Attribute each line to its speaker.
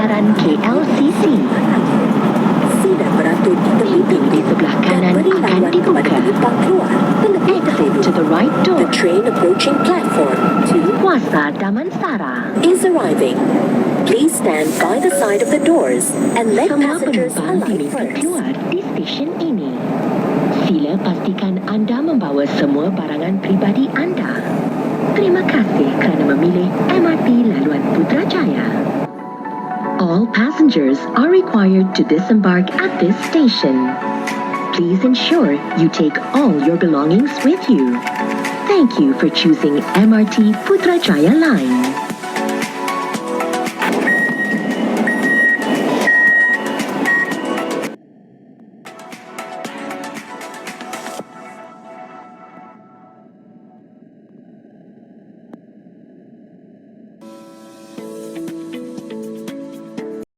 Speaker 1: siaran KLCC.
Speaker 2: Sila beratur di tepi
Speaker 1: Pintu di sebelah kanan
Speaker 2: dan beri
Speaker 1: akan
Speaker 2: laluan kepada
Speaker 1: dibuka.
Speaker 2: penumpang keluar terlebih
Speaker 1: Exit
Speaker 2: dahulu.
Speaker 1: to the right door.
Speaker 2: The train approaching platform 2
Speaker 1: Kuasa Damansara.
Speaker 2: is arriving. Please stand by the side of the doors and let
Speaker 1: Semua
Speaker 2: passengers
Speaker 1: penumpang
Speaker 2: alight
Speaker 1: diminta
Speaker 2: first.
Speaker 1: keluar di stesen ini. Sila pastikan anda membawa semua barangan pribadi anda. Terima kasih kerana memilih MRT Laluan Putrajaya. All passengers are required to disembark at this station. Please ensure you take all your belongings with you. Thank you for choosing MRT Putrajaya Line.